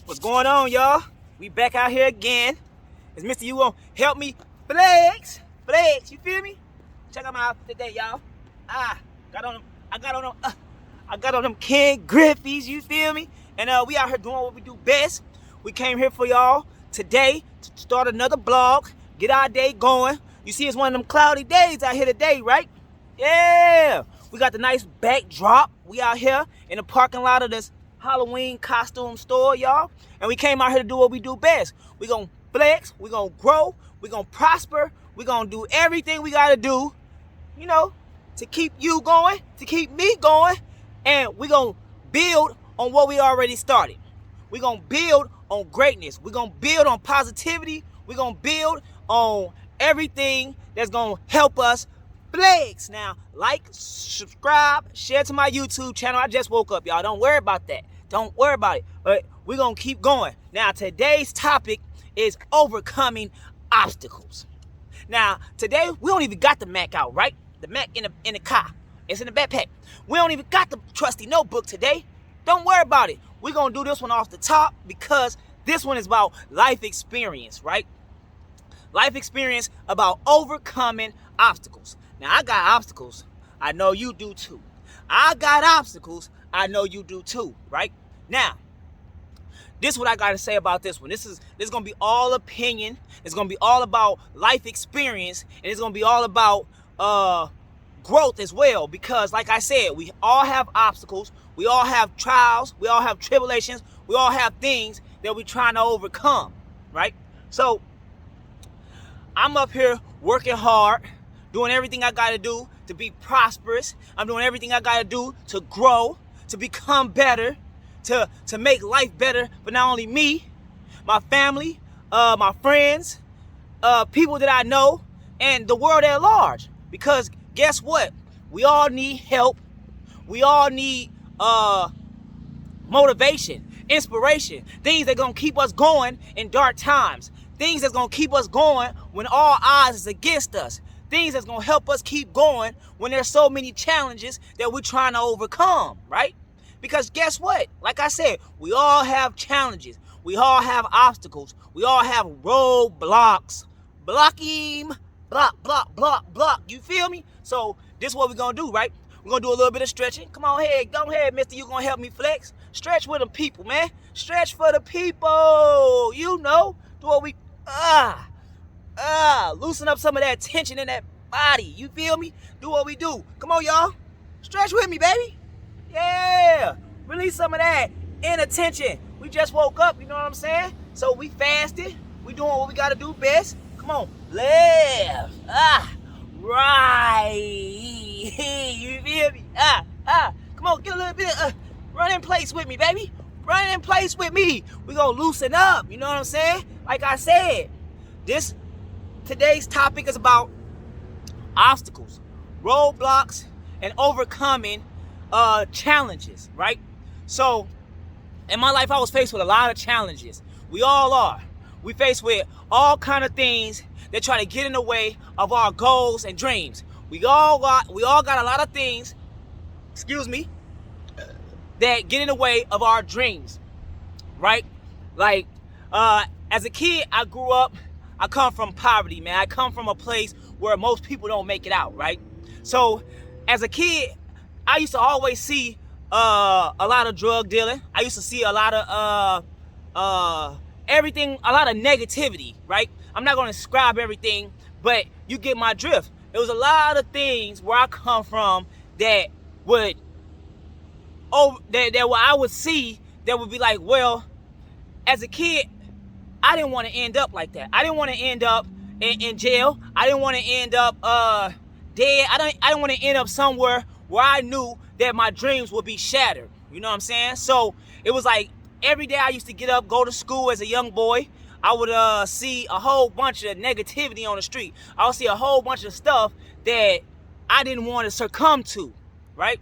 What's going on, y'all? We back out here again. It's Mr. You Won't Help Me Flex. Flex, you feel me? Check out my outfit today, y'all. I got on them Ken Griffey's, you feel me? And we out here doing what we do best. We came here for y'all today to start another blog, get our day going. You see, it's one of them cloudy days out here today, right? Yeah. We got the nice backdrop. We out here in the parking lot of this Halloween costume store, y'all. And we came out here to do what we do best. We gonna flex, we gonna grow, we gonna prosper, we gonna do everything we gotta do, you know, to keep you going, to keep me going, and we gonna build on what we already started. We gonna build on greatness. We gonna build on positivity. We gonna build on everything that's gonna help us flex. Now, like, subscribe, share to my YouTube channel. I just woke up, y'all. Don't worry about that. Don't worry about it. But we're going to keep going. Now, today's topic is overcoming obstacles. Now, today, we don't even got the Mac out, right? The Mac in the car. It's in the backpack. We don't even got the trusty notebook today. Don't worry about it. We're going to do this one off the top because this one is about life experience, right? Life experience about overcoming obstacles. Now, I got obstacles. I know you do too. I got obstacles. I know you do too, right? Now, this is what I got to say about this one. This is going to be all opinion. It's going to be all about life experience. And it's going to be all about growth as well. Because, like I said, we all have obstacles. We all have trials. We all have tribulations. We all have things that we're trying to overcome, right? So, I'm up here working hard, doing everything I got to do to be prosperous. I'm doing everything I got to do to grow, to become better, to make life better for not only me, my family, my friends, people that I know, and the world at large. Because guess what? We all need help. We all need motivation, inspiration, things that are going to keep us going in dark times. Things that's going to keep us going when all odds is against us. Things that's going to help us keep going when there's so many challenges that we're trying to overcome, right? Because guess what? Like I said, we all have challenges. We all have obstacles. We all have roadblocks. Block him. Block, block, block, block. You feel me? So this is what we're going to do, right? We're going to do a little bit of stretching. Come on ahead. Go ahead, mister. You going to help me flex? Stretch with the people, man. Stretch for the people. You know. Do what we... loosen up some of that tension in that body. You feel me? Do what we do. Come on, y'all. Stretch with me, baby. Yeah. Release some of that inner tension. We just woke up, you know what I'm saying? So we fasted. We doing what we got to do best. Come on. Left. Right. You feel me? Come on, get a little bit of run in place with me, baby. Run in place with me. We gonna loosen up. You know what I'm saying? Like I said, today's topic is about obstacles, roadblocks, and overcoming challenges, right? So, in my life, I was faced with a lot of challenges. We all are. We faced with all kind of things that try to get in the way of our goals and dreams. We all got a lot of things, that get in the way of our dreams, right? Like, as a kid, I grew up, I come from poverty, man. I come from a place where most people don't make it out, right? So, as a kid, I used to always see a lot of drug dealing. I used to see a lot of everything, a lot of negativity, right? I'm not going to describe everything, but you get my drift. There was a lot of things where I come from that would I would see that would be like, well, as a kid, I didn't want to end up like that. I didn't want to end up in jail. I didn't want to end up dead. I didn't want to end up somewhere where I knew that my dreams would be shattered. You know what I'm saying? So it was like every day I used to get up, go to school as a young boy. I would see a whole bunch of negativity on the street. I would see a whole bunch of stuff that I didn't want to succumb to, right?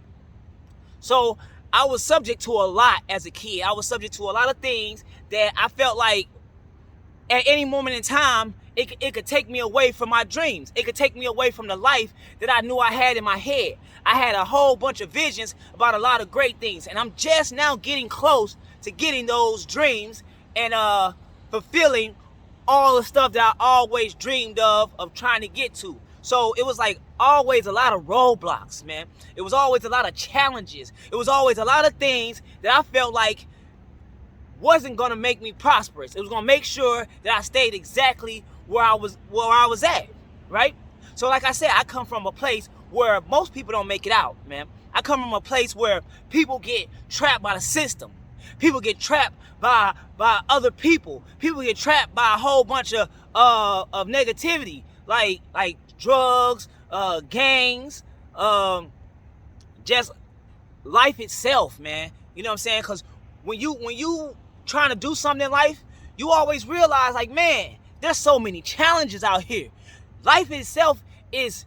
So I was subject to a lot as a kid. I was subject to a lot of things that I felt like at any moment in time, it could take me away from my dreams. It could take me away from the life that I knew I had in my head. I had a whole bunch of visions about a lot of great things, and I'm just now getting close to getting those dreams and fulfilling all the stuff that I always dreamed of trying to get to. So it was like always a lot of roadblocks, man. It was always a lot of challenges. It was always a lot of things that I felt like wasn't gonna make me prosperous. It was gonna make sure that I stayed exactly where I was at, right? So like I said, I come from a place where most people don't make it out, man. I come from a place where people get trapped by the system. People get trapped by other people. People get trapped by a whole bunch of negativity, like drugs, gangs, just life itself, man. You know what I'm saying? Because when you trying to do something in life, you always realize, like, man, there's so many challenges out here. Life itself is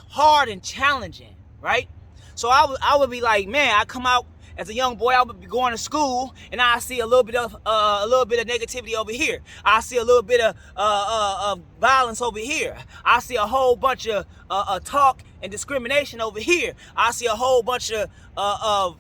hard and challenging, right? So I would be like, man, I come out as a young boy, I would be going to school, and I see a little bit of negativity over here. I see a little bit of violence over here. I see a whole bunch of talk and discrimination over here. I see a whole bunch of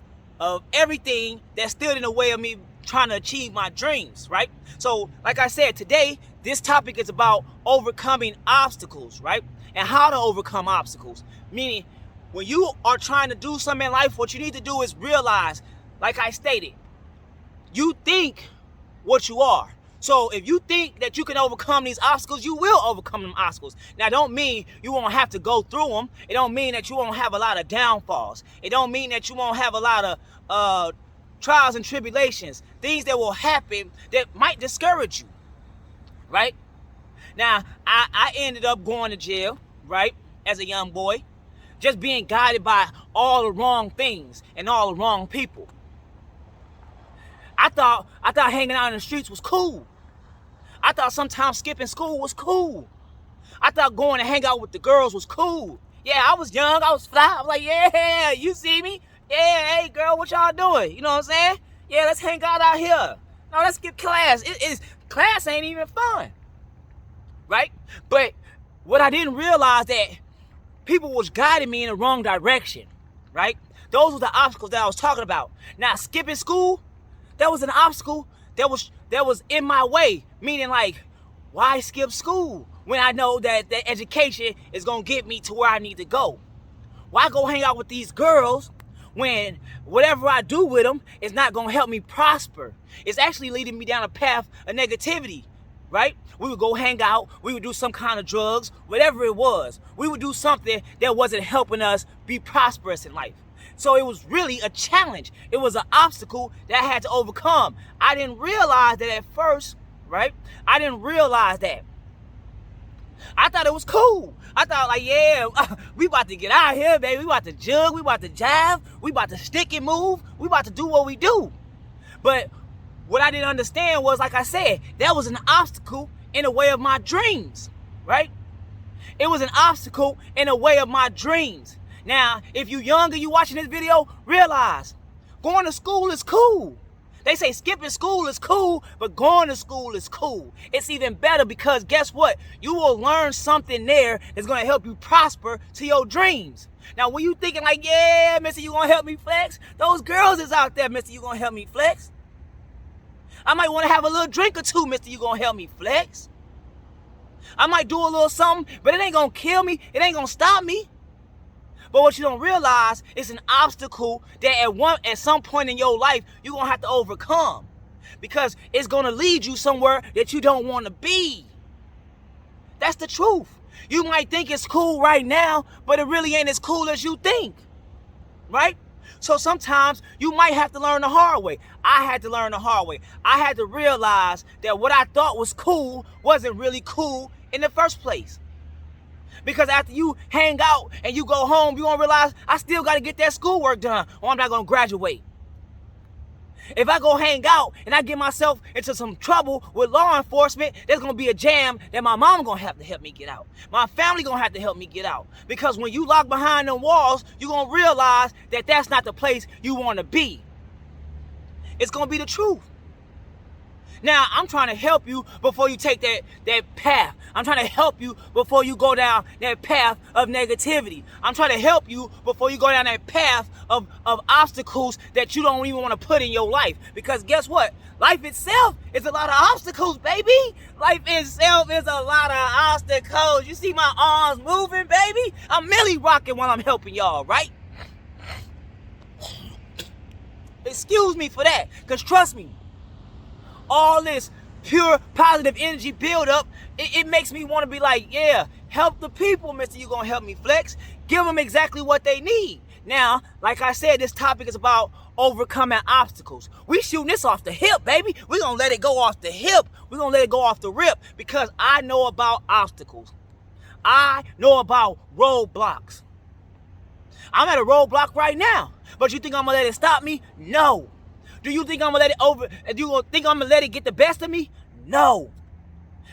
everything that stood in the way of me trying to achieve my dreams, right? So, like I said, today, this topic is about overcoming obstacles, right? And how to overcome obstacles. Meaning, when you are trying to do something in life, what you need to do is realize, like I stated, you think what you are. So if you think that you can overcome these obstacles, you will overcome them obstacles. Now, don't mean you won't have to go through them. It don't mean that you won't have a lot of downfalls. It don't mean that you won't have a lot of trials and tribulations, things that will happen that might discourage you, right? Now, I ended up going to jail, right, as a young boy, just being guided by all the wrong things and all the wrong people. I thought hanging out in the streets was cool. I thought sometimes skipping school was cool. I thought going to hang out with the girls was cool. Yeah, I was young, I was fly. I was like, yeah, you see me? Yeah, hey girl, what y'all doing? You know what I'm saying? Yeah, let's hang out here. No, let's skip class. Class ain't even fun, right? But what I didn't realize that people was guiding me in the wrong direction, right? Those were the obstacles that I was talking about. Now, skipping school, that was an obstacle that was in my way. Meaning, like, why skip school when I know that the education is gonna get me to where I need to go? Why go hang out with these girls when whatever I do with them is not gonna help me prosper? It's actually leading me down a path of negativity, right? We would go hang out, we would do some kind of drugs, whatever it was. We would do something that wasn't helping us be prosperous in life. So it was really a challenge. It was an obstacle that I had to overcome. I didn't realize that at first, right? I didn't realize that. I thought it was cool. I thought, like, yeah, we about to get out of here, baby. We about to jug, we about to jive, we about to stick and move, we about to do what we do. But what I didn't understand was, like I said, that was an obstacle in the way of my dreams, right? It was an obstacle in the way of my dreams. Now, if you young and you watching this video, realize going to school is cool. They say skipping school is cool, but going to school is cool. It's even better because guess what? You will learn something there that's going to help you prosper to your dreams. Now, when you thinking like, yeah, mister, you going to help me flex? Those girls is out there, mister, you going to help me flex? I might want to have a little drink or two, mister, you going to help me flex? I might do a little something, but it ain't going to kill me. It ain't going to stop me. But what you don't realize is an obstacle that at some point in your life, you're going to have to overcome. Because it's going to lead you somewhere that you don't want to be. That's the truth. You might think it's cool right now, but it really ain't as cool as you think. Right? So sometimes you might have to learn the hard way. I had to learn the hard way. I had to realize that what I thought was cool wasn't really cool in the first place. Because after you hang out and you go home, you're going to realize I still got to get that schoolwork done or I'm not going to graduate. If I go hang out and I get myself into some trouble with law enforcement, there's going to be a jam that my mom going to have to help me get out. My family going to have to help me get out. Because when you lock behind them walls, you're going to realize that that's not the place you want to be. It's going to be the truth. Now, I'm trying to help you before you take that path. I'm trying to help you before you go down that path of negativity. I'm trying to help you before you go down that path of obstacles that you don't even want to put in your life. Because guess what? Life itself is a lot of obstacles, baby. Life itself is a lot of obstacles. You see my arms moving, baby? I'm Millie rocking while I'm helping y'all, right? Excuse me for that, because trust me, all this pure positive energy build up, it makes me want to be like, yeah, help the people, mister. You gonna help me flex? Give them exactly what they need. Now, like I said, this topic is about overcoming obstacles. We shooting this off the hip, baby. We're gonna let it go off the hip. We're gonna let it go off the rip, because I know about obstacles. I know about roadblocks. I'm at a roadblock right now, but you think I'm gonna let it stop me? No. Do you think I'm gonna let it do you think I'm gonna let it get the best of me? No.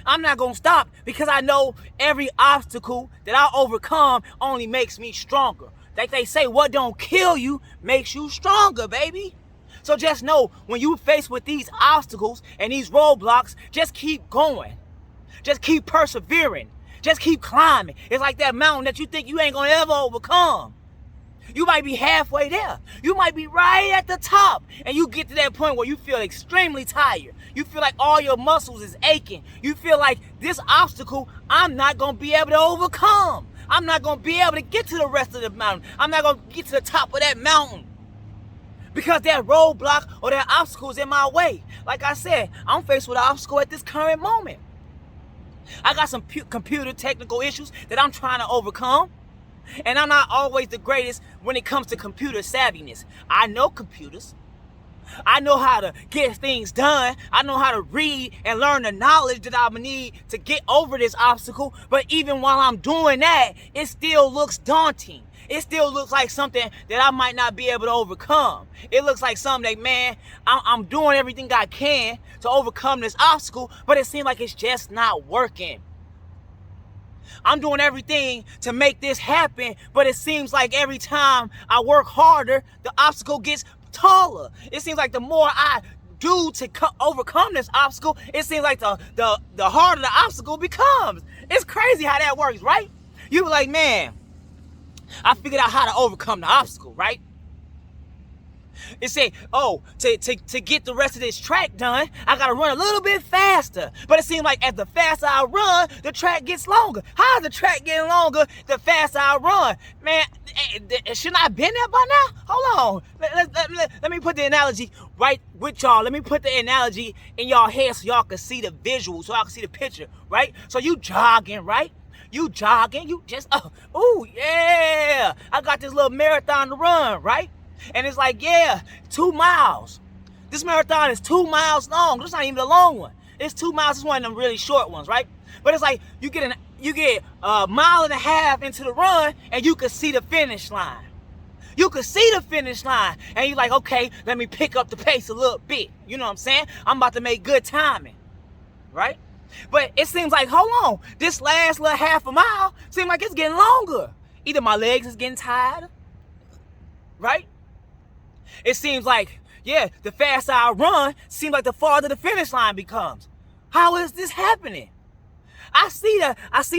I'm not gonna stop, because I know every obstacle that I overcome only makes me stronger. Like they say, what don't kill you makes you stronger, baby. So just know, when you faced with these obstacles and these roadblocks, just keep going. Just keep persevering. Just keep climbing. It's like that mountain that you think you ain't gonna ever overcome. You might be halfway there. You might be right at the top, and you get to that point where you feel extremely tired. You feel like all your muscles is aching. You feel like this obstacle I'm not going to be able to overcome. I'm not going to be able to get to the rest of the mountain. I'm not going to get to the top of that mountain, because that roadblock or that obstacle is in my way. Like I said, I'm faced with an obstacle at this current moment. I got some computer technical issues that I'm trying to overcome. And I'm not always the greatest when it comes to computer savviness. I know computers. I know how to get things done. I know how to read and learn the knowledge that I'm gonna need to get over this obstacle. But even while I'm doing that, it still looks daunting. It still looks like something that I might not be able to overcome. It looks like something that, man, I'm doing everything I can to overcome this obstacle, but it seems like it's just not working. I'm doing everything to make this happen, but it seems like every time I work harder, the obstacle gets taller. It seems like the more I do to overcome this obstacle, it seems like the harder the obstacle becomes. It's crazy how that works, right? You be like, man, I figured out how to overcome the obstacle, right? It say, oh, to get the rest of this track done, I gotta run a little bit faster. But it seems like as the faster I run, the track gets longer. How is the track getting longer the faster I run? Man, shouldn't I have been there by now? Hold on. Let me put the analogy right with y'all. Let me put the analogy in y'all head so y'all can see the visual, so y'all can see the picture, right? So you jogging, right? You jogging, you just, oh, yeah. I got this little marathon to run, right? And it's like, yeah, 2 miles. This marathon is 2 miles long. It's not even a long one. It's 2 miles. It's one of them really short ones, right? But it's like you get a mile and a half into the run, and you can see the finish line. You can see the finish line, and you're like, okay, let me pick up the pace a little bit. You know what I'm saying? I'm about to make good timing, right? But it seems like, hold on, this last little half a mile seems like it's getting longer. Either my legs is getting tired, right? It seems like, yeah, the faster I run, seems like the farther the finish line becomes. How is this happening? I see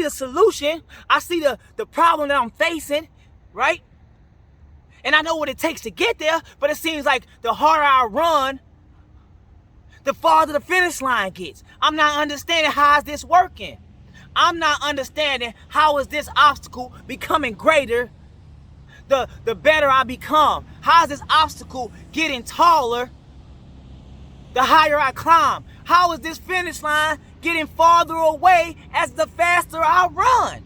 the solution. I see the problem that I'm facing, right? And I know what it takes to get there, but it seems like the harder I run, the farther the finish line gets. I'm not understanding how is this working. I'm not understanding how is this obstacle becoming greater the better I become. How is this obstacle getting taller the higher I climb? How is this finish line getting farther away as the faster I run?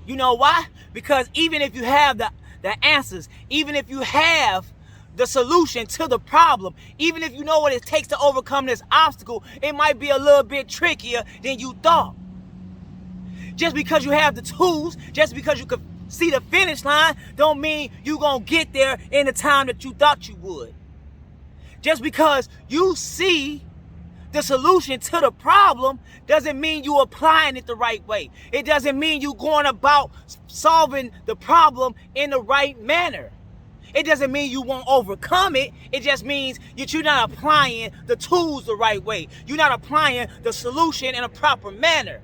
You know why? Because even if you have the answers, even if you have the solution to the problem, even if you know what it takes to overcome this obstacle, it might be a little bit trickier than you thought. Just because you have the tools, just because you could see the finish line, don't mean you're gonna get there in the time that you thought you would. Just because you see the solution to the problem doesn't mean you're applying it the right way. It doesn't mean you're going about solving the problem in the right manner. It doesn't mean you won't overcome it. It just means that you're not applying the tools the right way. You're not applying the solution in a proper manner.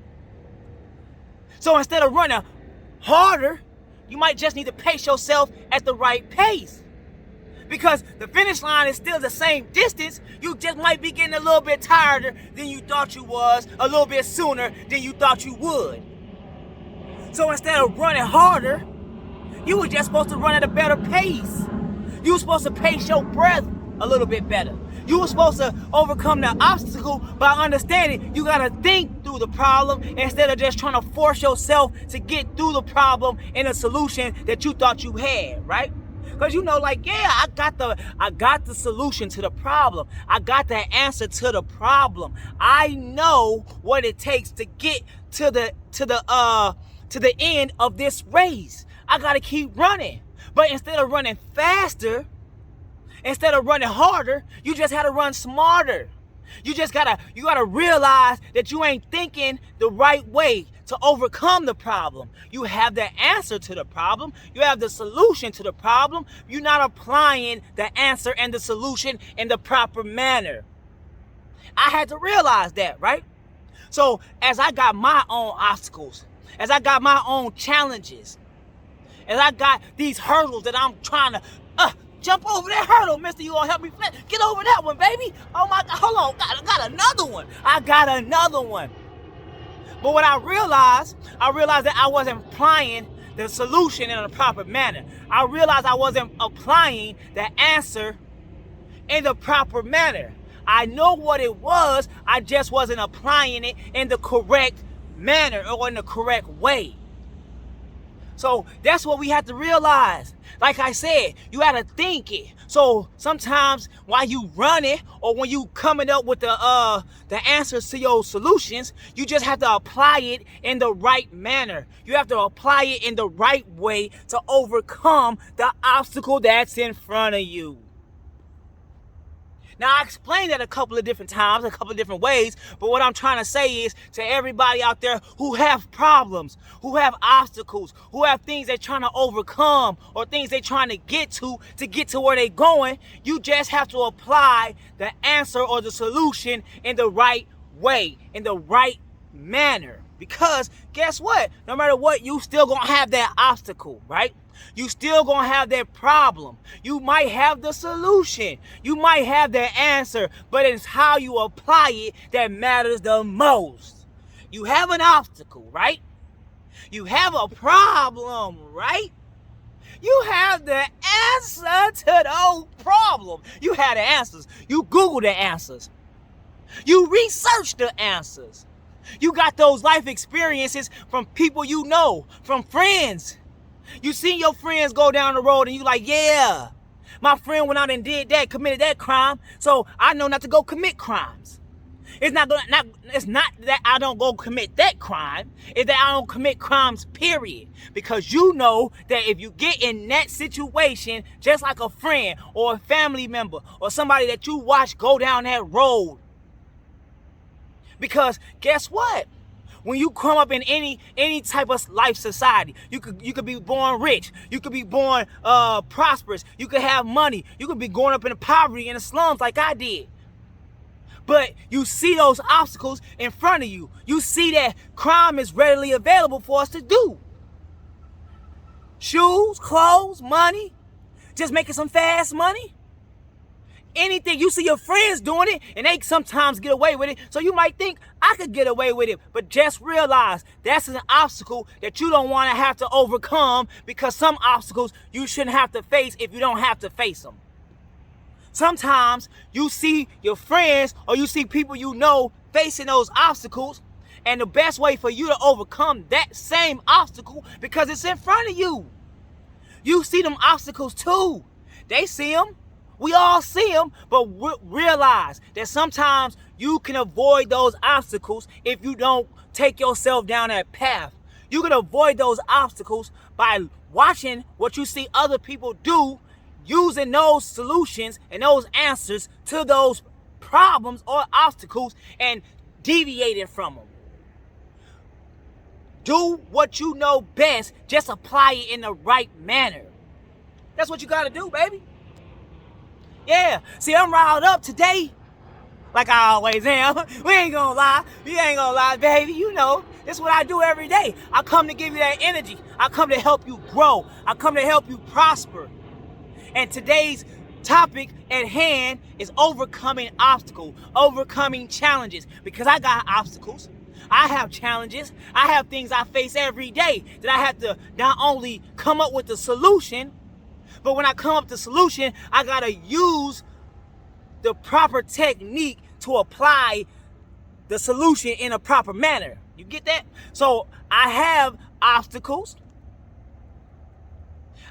So instead of running harder, you might just need to pace yourself at the right pace. Because the finish line is still the same distance, you just might be getting a little bit tired than you thought you was, a little bit sooner than you thought you would. So instead of running harder, you were just supposed to run at a better pace. You were supposed to pace your breath a little bit better. You were supposed to overcome the obstacle by understanding you gotta think through the problem instead of just trying to force yourself to get through the problem in a solution that you thought you had, right? Because you know, like, yeah, I got the solution to the problem. I got the answer to the problem. I know what it takes to get to the end of this race. I gotta keep running. But instead of running faster, instead of running harder, you just had to run smarter. You gotta realize that you ain't thinking the right way to overcome the problem. You have the answer to the problem. You have the solution to the problem. You're not applying the answer and the solution in the proper manner. I had to realize that, right? So as I got my own obstacles, as I got my own challenges, as I got these hurdles that I'm trying to jump over that hurdle, mister, you gonna help me flip? Get over that one, baby. Oh my God, hold on, I got another one. I got another one. But what I realized that I wasn't applying the solution in a proper manner. I realized I wasn't applying the answer in the proper manner. I know what it was, I just wasn't applying it in the correct manner or in the correct way. So that's what we have to realize. Like I said, you gotta think it. So sometimes while you run it or when you coming up with the answers to your solutions, you just have to apply it in the right manner. You have to apply it in the right way to overcome the obstacle that's in front of you. Now, I explained that a couple of different times, a couple of different ways, but what I'm trying to say is to everybody out there who have problems, who have obstacles, who have things they're trying to overcome or things they're trying to get to where they're going, you just have to apply the answer or the solution in the right way, in the right manner. Because guess what? No matter what, you still gonna have that obstacle, right? You still gonna have that problem. You might have the solution. You might have the answer, but it's how you apply it that matters the most. You have an obstacle, right? You have a problem, right? You have the answer to those problems. You have the answers. You Google the answers. You research the answers. You got those life experiences from people you know, from friends. You seen your friends go down the road and you like, yeah, my friend went out and did that, committed that crime, so I know not to go commit crimes. It's not that I don't go commit that crime, it's that I don't commit crimes, period. Because you know that if you get in that situation, just like a friend or a family member or somebody that you watch go down that road, because guess what? When you come up in any type of life society, you could be born rich, you could be born prosperous, you could have money, you could be growing up in poverty in the slums like I did. But you see those obstacles in front of you. You see that crime is readily available for us to do. Shoes, clothes, money, just making some fast money. Anything, you see your friends doing it and they sometimes get away with it, so you might think I could get away with it, but just realize that's an obstacle that you don't want to have to overcome, because some obstacles you shouldn't have to face if you don't have to face them. Sometimes you see your friends or you see people you know facing those obstacles, and the best way for you to overcome that same obstacle, because it's in front of you. You see them obstacles too. They see them. We all see them, but realize that sometimes you can avoid those obstacles if you don't take yourself down that path. You can avoid those obstacles by watching what you see other people do, using those solutions and those answers to those problems or obstacles and deviating from them. Do what you know best, just apply it in the right manner. That's what you gotta do, baby. Yeah, see, I'm riled up today, like I always am. We ain't gonna lie, baby. You know, This is what I do every day. I come to give you that energy. I come to help you grow. I come to help you prosper. And today's topic at hand is overcoming obstacles, overcoming challenges. Because I got obstacles. I have challenges. I have things I face every day that I have to not only come up with the solution, but when I come up with the solution, I got to use the proper technique to apply the solution in a proper manner. You get that? So I have obstacles.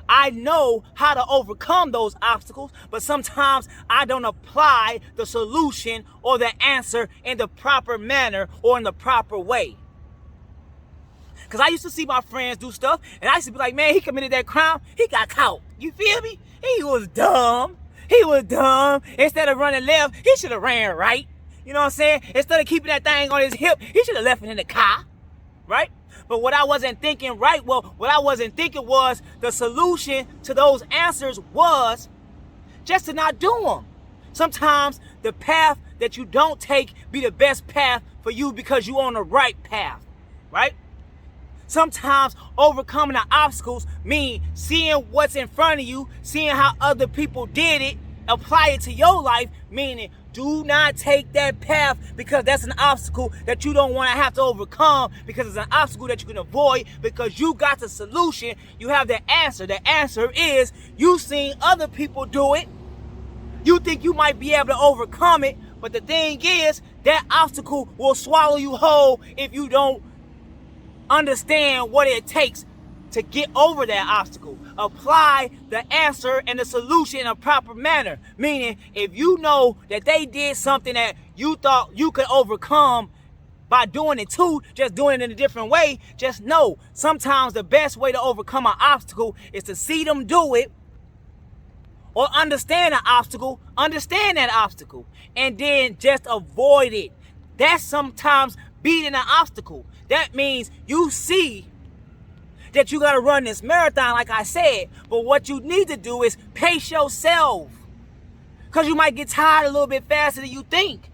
I know how to overcome those obstacles, but sometimes I don't apply the solution or the answer in the proper manner or in the proper way. Because I used to see my friends do stuff, and I used to be like, man, he committed that crime. He got caught. You feel me? He was dumb. He was dumb. Instead of running left, he should have ran right. You know what I'm saying? Instead of keeping that thing on his hip, he should have left it in the car. Right? But what I wasn't thinking what I wasn't thinking was the solution to those answers was just to not do them. Sometimes the path that you don't take be the best path for you because you're on the right path. Right? Sometimes overcoming the obstacles mean seeing what's in front of you, seeing how other people did it, apply it to your life, meaning do not take that path because that's an obstacle that you don't want to have to overcome, because it's an obstacle that you can avoid because you got the solution, you have the answer. The answer is you've seen other people do it. You think you might be able to overcome it, but the thing is that obstacle will swallow you whole if you don't understand what it takes to get over that obstacle. Apply the answer and the solution in a proper manner. Meaning, if you know that they did something that you thought you could overcome by doing it too, just doing it in a different way, just know sometimes the best way to overcome an obstacle is to see them do it, or understand that obstacle, and then just avoid it. That's sometimes beating an obstacle. That means you see that you got to run this marathon, like I said, but what you need to do is pace yourself, because you might get tired a little bit faster than you think.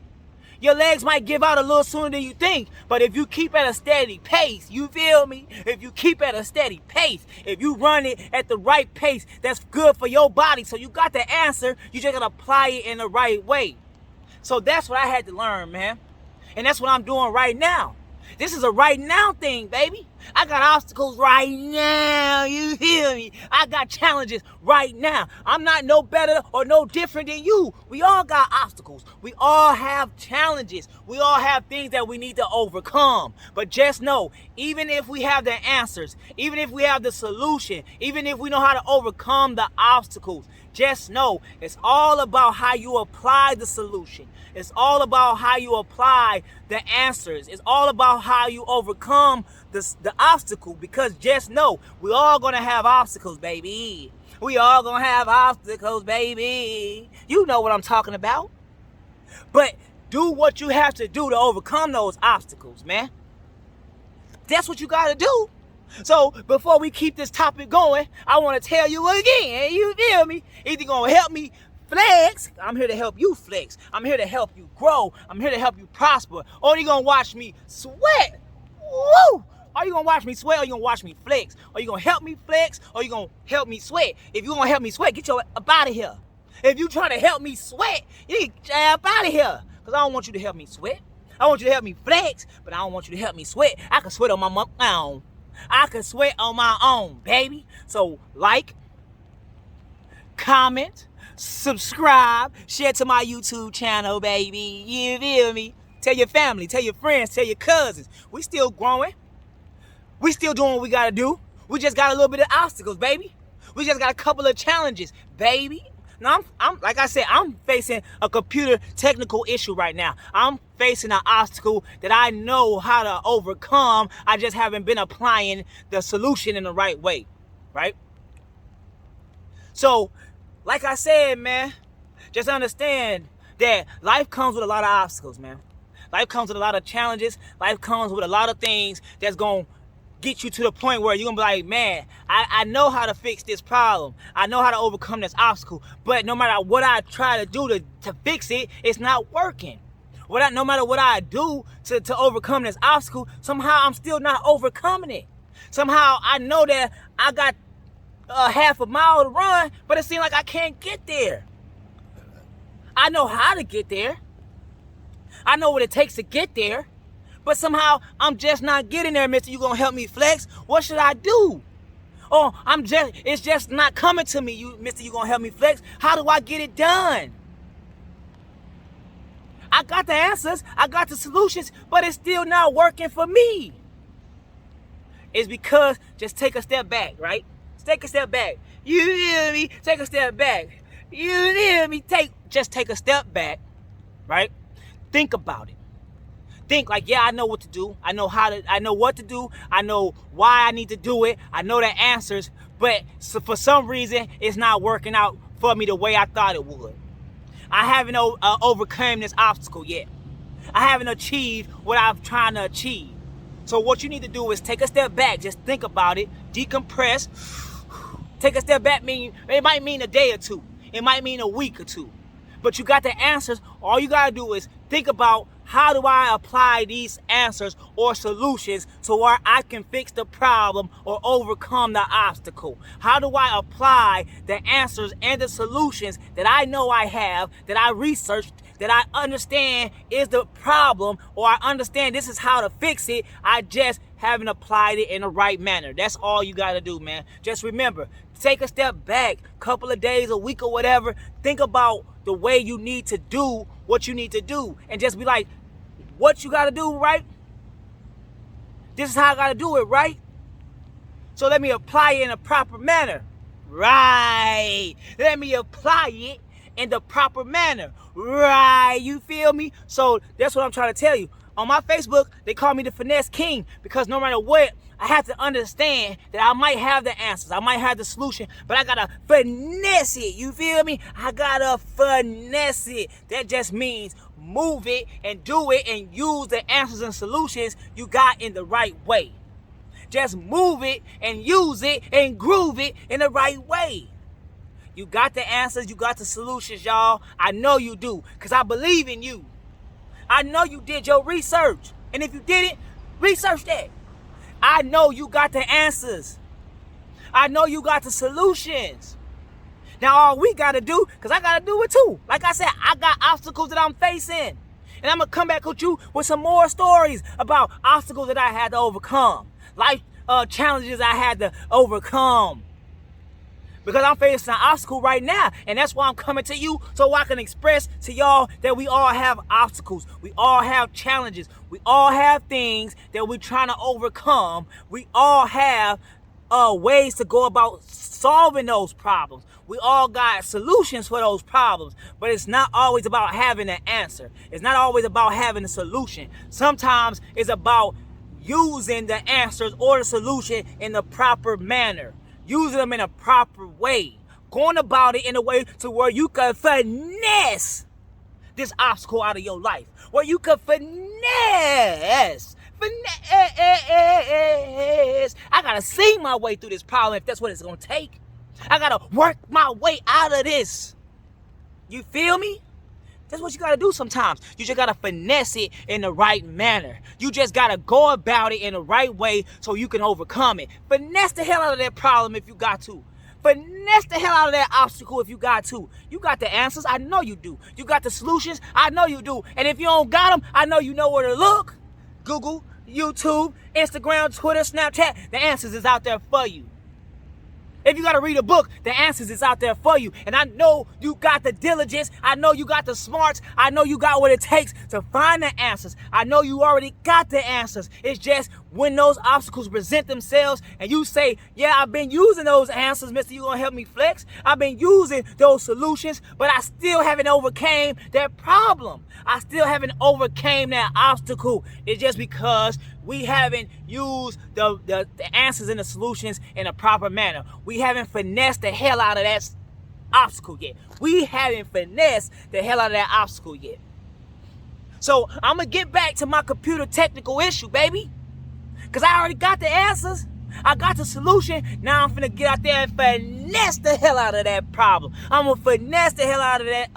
Your legs might give out a little sooner than you think, but if you keep at a steady pace, you feel me? If you keep at a steady pace, if you run it at the right pace, that's good for your body. So you got the answer, you just got to apply it in the right way. So that's what I had to learn, man. And that's what I'm doing right now. This is a right now thing, baby. I got obstacles right now, you hear me? I got challenges right now. I'm not no better or no different than you. We all got obstacles. We all have challenges. We all have things that we need to overcome. But just know, even if we have the answers, even if we have the solution, even if we know how to overcome the obstacles, just know it's all about how you apply the solution. It's all about how you apply the answers. It's all about how you overcome the obstacle, because just know we all gonna have obstacles, baby. We all gonna have obstacles, baby. You know what I'm talking about. But do what you have to do to overcome those obstacles, man. That's what you gotta do. So before we keep this topic going, I want to tell you again, you feel me? Either gonna help me flex, I'm here to help you flex. I'm here to help you grow. I'm here to help you prosper. Or you gonna watch me sweat. Woo! Are you gonna watch me sweat, or you gonna watch me flex? Are you gonna help me flex, or you gonna help me sweat? If you gonna help me sweat, get your up out of here. If you trying to help me sweat, you need to get your up out of here. Because I don't want you to help me sweat. I want you to help me flex, but I don't want you to help me sweat. I can sweat on my own. I can sweat on my own, baby. So like, comment, subscribe, share to my YouTube channel, baby. You feel me? Tell your family, tell your friends, tell your cousins. We still growing. We still doing what we gotta do. We just got a little bit of obstacles, baby. We just got a couple of challenges, baby. Now, I'm like I said, I'm facing a computer technical issue right now. I'm facing an obstacle that I know how to overcome. I just haven't been applying the solution in the right way, right? So, like I said, man, just understand that life comes with a lot of obstacles, man. Life comes with a lot of challenges. Life comes with a lot of things that's going to get you to the point where you're going to be like, man, I know how to fix this problem. I know how to overcome this obstacle. But no matter what I try to do to fix it, it's not working. No matter what I do to overcome this obstacle, somehow I'm still not overcoming it. Somehow I know that I got half a mile to run, but it seems like I can't get there. I know how to get there. I know what it takes to get there. But somehow I'm just not getting there, mister. You gonna help me flex? What should I do? Oh, it's just not coming to me, mister. You gonna help me flex? How do I get it done? I got the answers, I got the solutions, but it's still not working for me. It's because, just take a step back, right? Take a step back. You hear me? Take a step back. You hear me? Just take a step back, right? Think about it. Think like, yeah, I know what to do. I know what to do. I know why I need to do it. I know the answers, but for some reason, it's not working out for me the way I thought it would. I haven't overcome this obstacle yet. I haven't achieved what I'm trying to achieve. So what you need to do is take a step back. Just think about it. Decompress. Take a step back. It might mean a day or two. It might mean a week or two. But you got the answers. All you got to do is think about, how do I apply these answers or solutions to where I can fix the problem or overcome the obstacle? How do I apply the answers and the solutions that I know I have, that I researched, that I understand is the problem, or I understand this is how to fix it? I just haven't applied it in the right manner. That's all you got to do, man. Just remember, take a step back, couple of days, a week or whatever. Think about the way you need to do what you need to do, and just be like, what you got to do, right? This is how I got to do it, right? So let me apply it in a proper manner. Right. Let me apply it in the proper manner. Right. You feel me? So that's what I'm trying to tell you. On my Facebook, they call me the Finesse King, because no matter what, I have to understand that I might have the answers. I might have the solution, but I got to finesse it. You feel me? I got to finesse it. That just means move it and do it and use the answers and solutions you got in the right way. Just move it and use it and groove it in the right way. You got the answers, you got the solutions, y'all. I know you do, because I believe in you. I know you did your research. And if you didn't, research that. I know you got the answers. I know you got the solutions. Now all we got to do, because I got to do it too. Like I said, I got obstacles that I'm facing. And I'm going to come back with you with some more stories about obstacles that I had to overcome. Life challenges I had to overcome. Because I'm facing an obstacle right now. And that's why I'm coming to you, so I can express to y'all that we all have obstacles. We all have challenges. We all have things that we're trying to overcome. We all have ways to go about solving those problems. We all got solutions for those problems. But it's not always about having an answer. It's not always about having a solution. Sometimes it's about using the answers or the solution in the proper manner. Using them in a proper way. Going about it in a way to where you can finesse this obstacle out of your life. Where you can finesse. I gotta sing my way through this problem if that's what it's gonna take. I gotta work my way out of this. You feel me? That's what you gotta do sometimes. You just gotta finesse it in the right manner. You just gotta go about it in the right way so you can overcome it. Finesse the hell out of that problem if you got to. Finesse the hell out of that obstacle if you got to. You got the answers, I know you do. You got the solutions, I know you do. And if you don't got them, I know you know where to look. Google, YouTube, Instagram, Twitter, Snapchat, the answers is out there for you. If you got to read a book, the answers is out there for you. And I know you got the diligence. I know you got the smarts. I know you got what it takes to find the answers. I know you already got the answers. It's just when those obstacles present themselves and you say, yeah, I've been using those answers, mister, you gonna help me flex? I've been using those solutions, but I still haven't overcame that problem. I still haven't overcame that obstacle. It's just because we haven't used the answers and the solutions in a proper manner. We haven't finessed the hell out of that obstacle yet. We haven't finessed the hell out of that obstacle yet. So I'm going to get back to my computer technical issue, baby. Because I already got the answers. I got the solution. Now I'm finna get out there and finesse the hell out of that problem. I'm going to finesse the hell out of that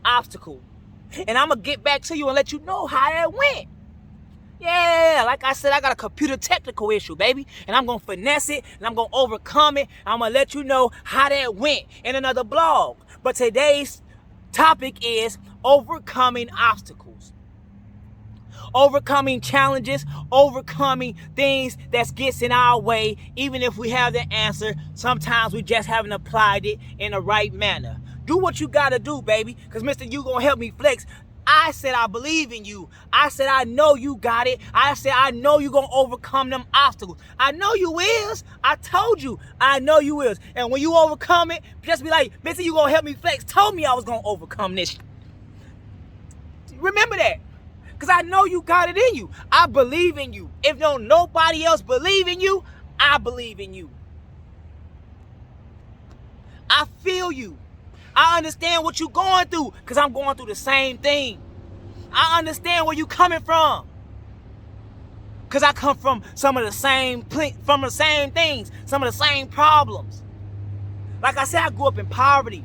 obstacle. And I'm going to get back to you and let you know how that went. Yeah, like I said, I got a computer technical issue, baby. And I'm going to finesse it, and I'm going to overcome it. I'm going to let you know how that went in another blog. But today's topic is overcoming obstacles. Overcoming challenges, overcoming things that gets in our way. Even if we have the answer, sometimes we just haven't applied it in the right manner. Do what you got to do, baby, because Mr. You going to help me flex. I said I believe in you. I said I know you got it. I said I know you going to overcome them obstacles. I know you is. I told you. I know you is. And when you overcome it, just be like, Mr. You going to help me flex. Told me I was going to overcome this. Remember that. Because I know you got it in you. I believe in you. If nobody else believe in you, I believe in you. I feel you. I understand what you're going through because I'm going through the same thing. I understand where you're coming from because I come from some of the same things, some of the same problems. Like I said, I grew up in poverty.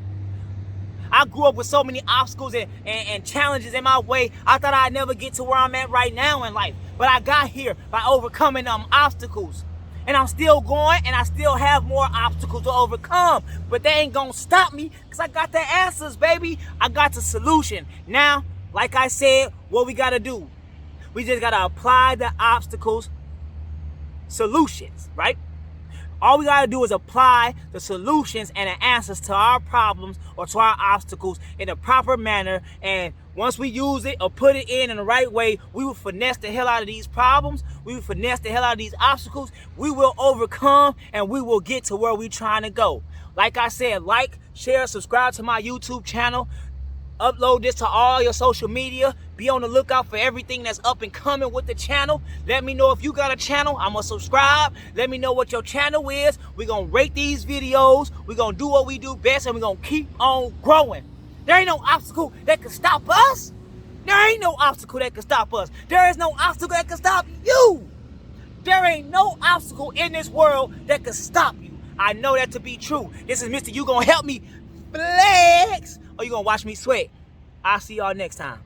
I grew up with so many obstacles and challenges in my way. I thought I'd never get to where I'm at right now in life. But I got here by overcoming them obstacles. And I'm still going, and I still have more obstacles to overcome. But they ain't gonna stop me, because I got the answers, baby. I got the solution. Now, like I said, what we gotta do? We just gotta apply the obstacles solutions, right? All we gotta do is apply the solutions and the answers to our problems or to our obstacles in a proper manner. And once we use it or put it in the right way, we will finesse the hell out of these problems. We will finesse the hell out of these obstacles. We will overcome, and we will get to where we're trying to go. Like I said, like, share, subscribe to my YouTube channel. Upload this to all your social media. Be on the lookout for everything that's up and coming with the channel. Let me know if you got a channel. I'm going to subscribe. Let me know what your channel is. We're going to rate these videos. We're going to do what we do best, and we're going to keep on growing. There ain't no obstacle that can stop us. There ain't no obstacle that can stop us. There is no obstacle that can stop you. There ain't no obstacle in this world that can stop you. I know that to be true. This is Mr. You gonna help me flex, or you gonna watch me sweat. I'll see y'all next time.